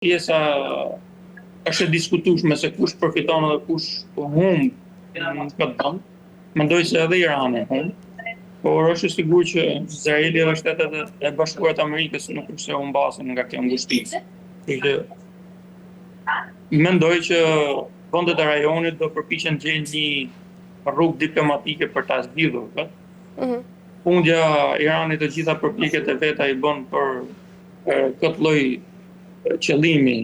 pjesa është e diskutueshme se kush përfiton dhe kush humb në këtë vend. Mendoj se edhe Irani humb, por është i sigurt që Izraeli dhe Shtetet e Bashkuara të Amerikës nuk është se humbasin nga kjo ngushticë. Kështu mendoj që vendet e rajonit do përpiqen të gjejnë një rrugë diplomatike për ta zgjidhur këtë. Fundja Iranit të gjitha përpjekjet e veta i bën për këtë lloj qëllimi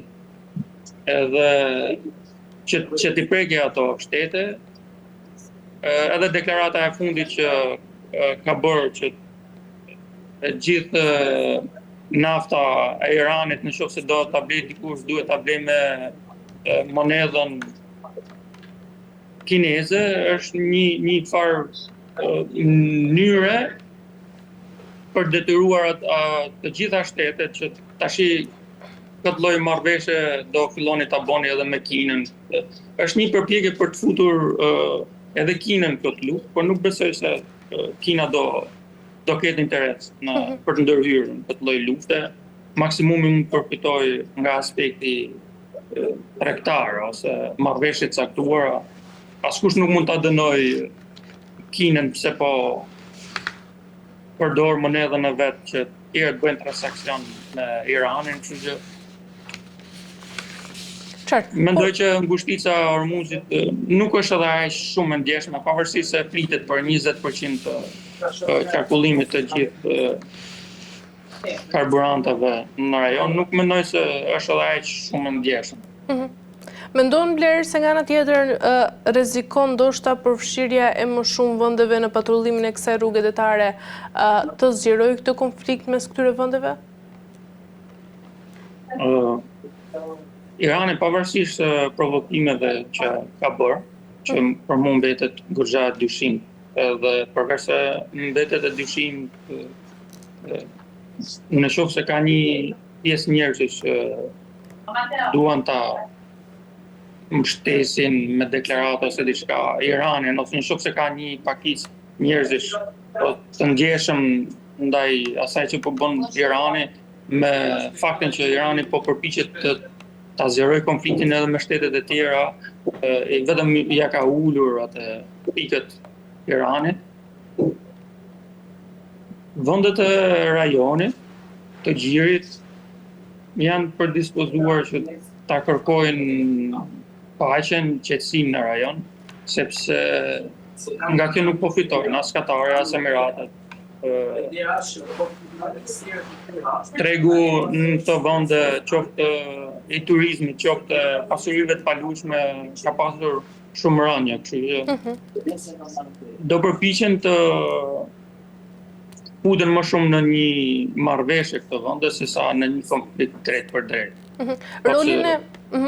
edhe që t'i prekë ato shtete, edhe deklarata e fundit që ka bërë që gjithë nafta e Iranit nëse do ta blej dikush duhet ta blej me monedhën kineze, është një farë mënyre për detyruar të gjitha shtetet që tash këtë lloj marrëveshje do filloni ta bëni edhe me Kinën. Është një përpjekje për të futur edhe Kinën këtë luftë, por nuk besoj se Kina do ketë interes për të ndërhyrë në këtë lloj lufte. Maksimumi mund të përfitoj nga aspekti tregtar ose marrëveshje të caktuara. Askush nuk mund ta dënoj Kinën pse po përdor monedhën e vet që tjerët bëjnë transaksion me Iranin, kështu që mendoj që ngushtica e Hormuzit nuk është edhe aq shumë e ndjeshme, pavarësisht se flitet për 20% të qarkullimit të gjithë karburanteve në rajon, nuk mendoj se është edhe aq shumë e ndjeshme. Mendon Bler se nga ana tjetër rrezikon ndoshta përfshirja e më shumë vendeve në patrullimin e kësaj rrugë detare të zgjerojë këtë konflikt mes këtyre vendeve? Irani pavarësisht provokimeve që ka bërë, që për mua mbetet goxha dyshim, edhe përveç se mbetet e dyshim, në shoh se ka një pjesë njerëzish që duan ta mbështesin me deklarata ose diçka Iranin, ose në shoh se ka një pakicë njerëzish të ndjeshëm ndaj asaj që po bën Irani, me faktin që Irani po përpiqet ta zgjerojë konfliktin edhe me shtetet e tjera, vetëm ja ka ulur atë pikët Iranit. Vendet e rajonit të gjirit janë përdispozuar që ta kërkojnë paqen, qetësinë në rajon, sepse nga kjo nuk përfitojnë as Katari, as Emiratet. Tregu në të vende, qoftë i turizmit, qoftë pasurive të paluajtshme, ka pasur shumë rënje, kështu që do përpiqen të futen më shumë në një marrëveshje këto vende sesa në një konflikt drejt për drejt.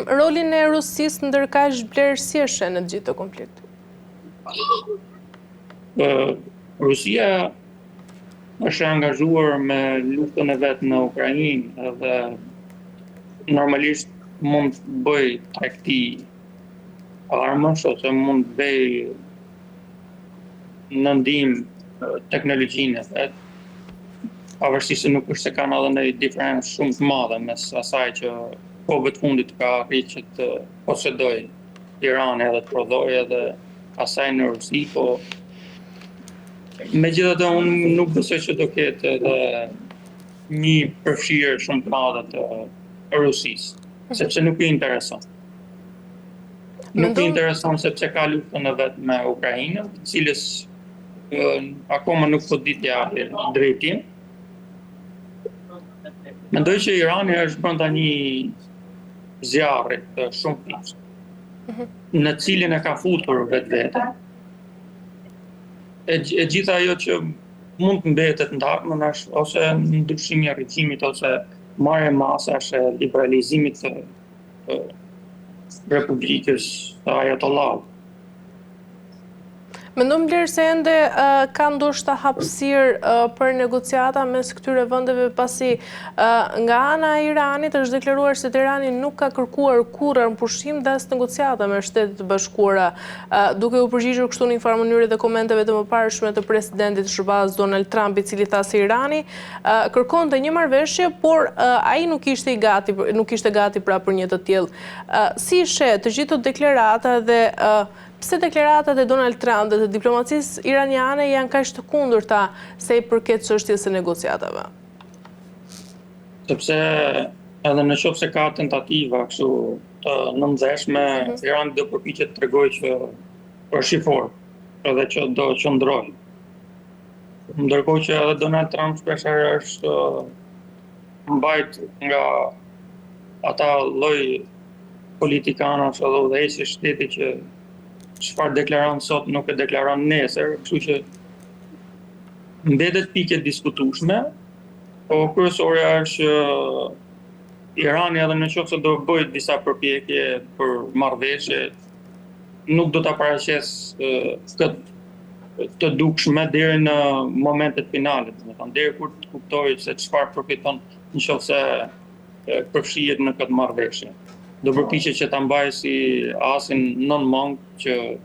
Rolin e Rusisë ndërkaq Bler si e sheh në gjithë këtë konflikt? Rusia është angazhuar me luftën e vet në Ukrainë edhe normalisht mund të bëj tregti armësh ose mund të bëj në ndihmë teknologjinë e vet, pavarësisht se nuk është se kanë edhe ndonjë diferencë shumë të madhe mes asaj që kohëve të fundit ka arritur që të posedojë Irani edhe të prodhojë edhe asaj në Rusi, po megjithatë unë nuk besoj që do ketë edhe një përfshirje shumë të madhe të Rusisë, sepse nuk i intereson. Nuk i intereson sepse ka luftën e vet me Ukrainën, të cilës akoma nuk po ditë japë drejtim. Mendoj që Irani është brenda një zjarri të shumë fiqë, në cilin e ka futur vetvete. E gjitha ajo që mund të mbetet ndakmën është ose ndryshimi i regjimit ose marrja masash e liberalizimit të Republikës të Ajatollahut. Mendon Bler se ende ka ndoshta hapësirë për negociata mes këtyre vendeve pasi nga ana e Iranit është deklaruar se Tirani nuk ka kërkuar kurrë pushim dhe as negociata me Shtetet e Bashkuara, duke u përgjigjur kështu në një farë mënyrë dhe komenteve të mëparshme të presidentit shërbaz Donald Trump, i cili tha se Irani kërkonte një marrëveshje, por ai nuk ishte gati pra për një të tillë. Si she të gjithë këto deklarata dhe pse deklaratat e Donald Trump dhe të diplomacisë iraniane janë kaq të kundërta se i përket çështjes së negociatave? Sepse edhe në qoftë se ka tentativa kështu të nëndzeshme, Irani do përpiqet të tregojë që është shifor, edhe që do qëndrojë. Ndërkohë që edhe Donald Trump shpeshherë është mbajt nga ata lloj politikanësh edhe udhëheqësh shteti që çfarë deklaron sot nuk e deklaron nesër, kështu që mbetet pikë diskutueshme, po kryesorja është që Irani edhe në qoftë se do bëjë disa përpjekje për marrëveshje, nuk do ta paraqesë këtë të dukshme deri në momentet finale, domethënë deri kur të kuptojë se çfarë përfiton nëse përfshihet në këtë marrëveshje. Do përpiqet që ta mbajë si asin nën mong që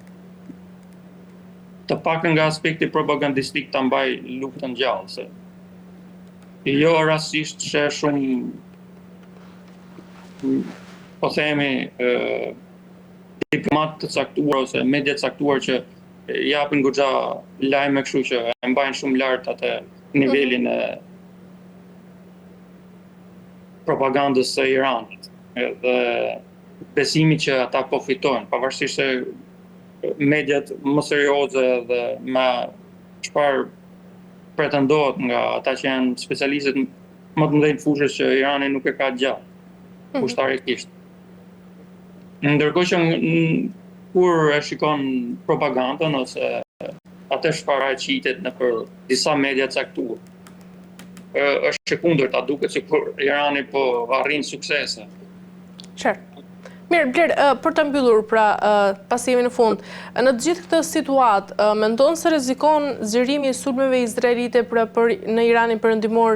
të paktën nga aspekti propagandistik ta mbajë luftën gjallë, se jo rastisht që shumë po themi diplomat të caktuar ose media të caktuar që japin goxha lajme kështu që e mbajnë shumë lart atë nivelin e propagandës së Iranit dhe besimi që ata po fitojnë, pavarësisht se mediat më serioze dhe me çfarë pretendohet nga ata që janë specialistët më të mëdhenj fushës që Irani nuk e ka gjatë kushtarikisht. Ndërkohë që kur e shikon propagandën ose atë çfarë qitet nëpër disa media të caktuar, është e kundërta, duket sikur Irani po arrin suksese. Qartë. Mirë, Bler, për të mbyllur, pra, pasi jemi në fund, në të gjithë këtë situatë, mendon se rrezikon zgjerimi i sulmeve izraelite në Iranin perëndimor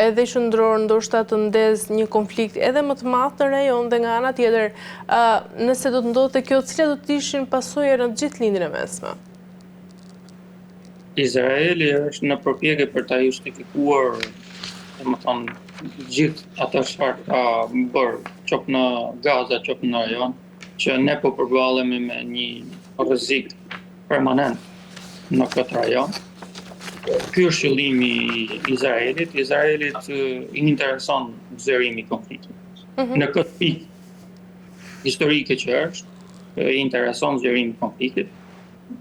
edhe qendror, ndoshta të ndezë një konflikt edhe më të madh në rajon dhe nga ana tjetër, nëse do të ndodhte kjo, cilat do të ishin pasojat në të gjithë lindjen e mesme? Izraeli është në përpjekje për ta justifikuar, domethënë, gjithë atë çfarë ka bërë, qoftë në Gaza, qoftë në rajon, që ne po përballemi me një rrezik permanent në këtë rajon. Ky është qëllimi i Izraelit. Izraelit i intereson zgjerimi i konfliktit. Në këtë pikë historike që është, i intereson zgjerimi i konfliktit.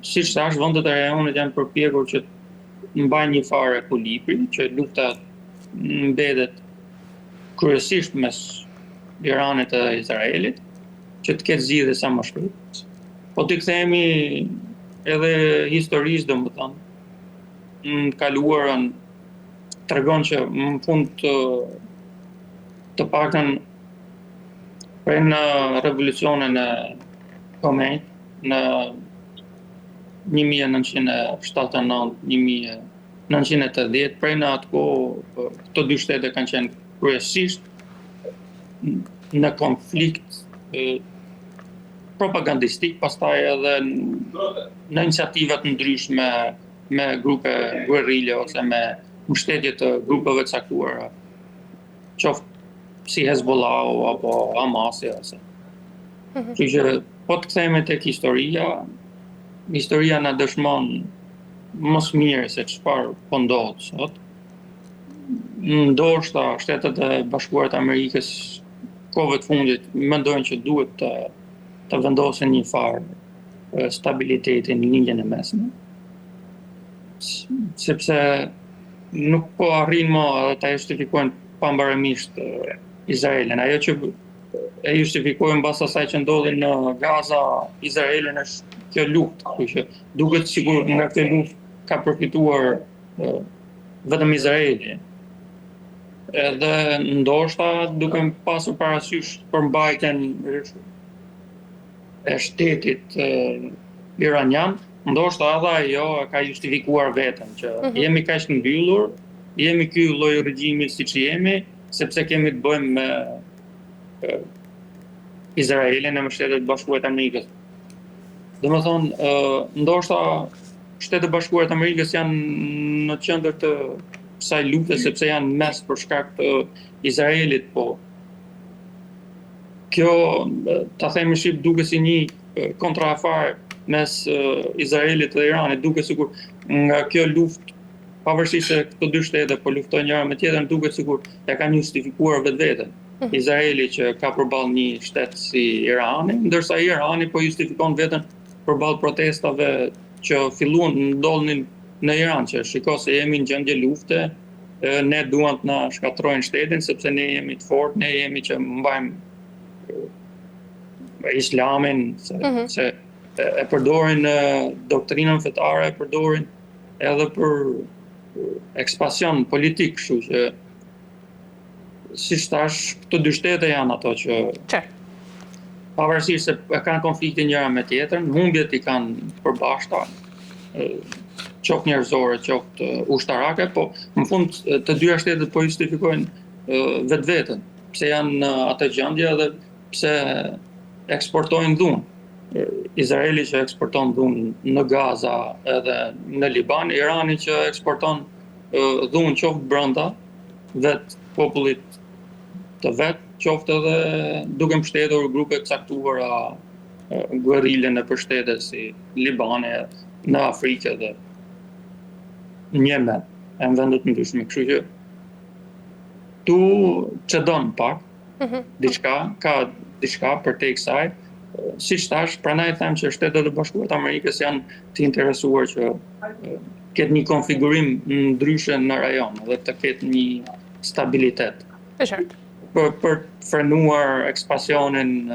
Siç thash, vendet e rajonit janë përpjekur që të mbajnë një farë ekuilibri, që lufta mbetet kryesisht mes Iranit dhe Izraelit, që të ketë zgjidhje sa më shpejt. Po të kthehemi edhe historisë, domethënë, në kaluarën tregon që në fund të paktën prej në revolucionin e Khomeinit në 1979, 1980, prej në atë kohë këto dy shtete kanë qenë kryesisht në konflikt propagandistik, pastaj edhe në iniciativa të ndryshme me grupe guerrille ose me mbështetje të grupeve të caktuara, qoftë si Hezbollah apo Hamasi ose. Kështu që po të kthehemi tek historia na dëshmon më së miri se çfarë po ndodh sot. Ndoshta Shtetet e Bashkuara të Amerikës kohëve të fundit mendojnë që duhet të vendosen një farë stabiliteti në lindjen e mesme, sepse nuk po arrin më edhe ta justifikojnë pambaremisht Izraelin. Ajo që e justifikojnë mbas asaj që ndodhi në Gaza, Izraelin është kjo luftë, kështu që duket sikur nga këtë luftë ka përfituar vetëm Izraeli. Edhe ndoshta duke pasur parasysh përmbajtjen e shtetit iranian, ndoshta edhe ajo ka justifikuar veten që jemi kaq të mbyllur, jemi ky lloj regjimi siç jemi, sepse kemi të bëjmë me Izraelin e Shtetet Bashkuara të Amerikës. Domethënë, ndoshta Shtetet Bashkuara të Amerikës janë në qendër të kësaj lufte sepse janë mes për shkak të Izraelit, po kjo ta themi shqip duket si një kontraafar mes Izraelit dhe Iranit, duket sikur nga kjo luftë, pavarësisht se këto dy shtete po luftojnë njëra me tjetrën, duket sikur ja kanë justifikuar vetveten. Izraeli që ka përballë një shtet si Irani, ndërsa Irani po justifikon veten përballë protestave që filluan ndodhin në Iran, që shiko se jemi në gjendje lufte, ne duan të na shkatrojnë shtetin sepse ne jemi të fortë, ne jemi që mbajmë islamin, se e përdorin doktrinën fetare, e përdorin edhe për ekspansion politik, kështu që si thash, këto dy shtete janë ato që pavarësisht se kanë konflikte njëra me tjetrën, humbjet i kanë përbashkëta, qoftë njerëzore, qoftë ushtarake, po në fund të dyja shtetet po justifikojnë vetveten, pse janë në atë gjendje dhe pse eksportojnë dhunë. Izraeli që eksporton dhunë në Gaza edhe në Liban, Irani që eksporton dhunë qoftë brenda vetë popullit të vetë, qoftë edhe duke mbështetur grupe të caktuara guerrile në shtete si Libane, në Afrikë dhe në Yemen, e në vendet ndryshme. Kështu që tu çdon pak, ka diçka për te kësaj. Siç thash, prandaj them që Shtetet e Bashkuara të Amerikës janë të interesuar që ketë një konfigurim ndryshe në rajon dhe të ketë një stabilitet. E qartë. Për frenuar ekspansionin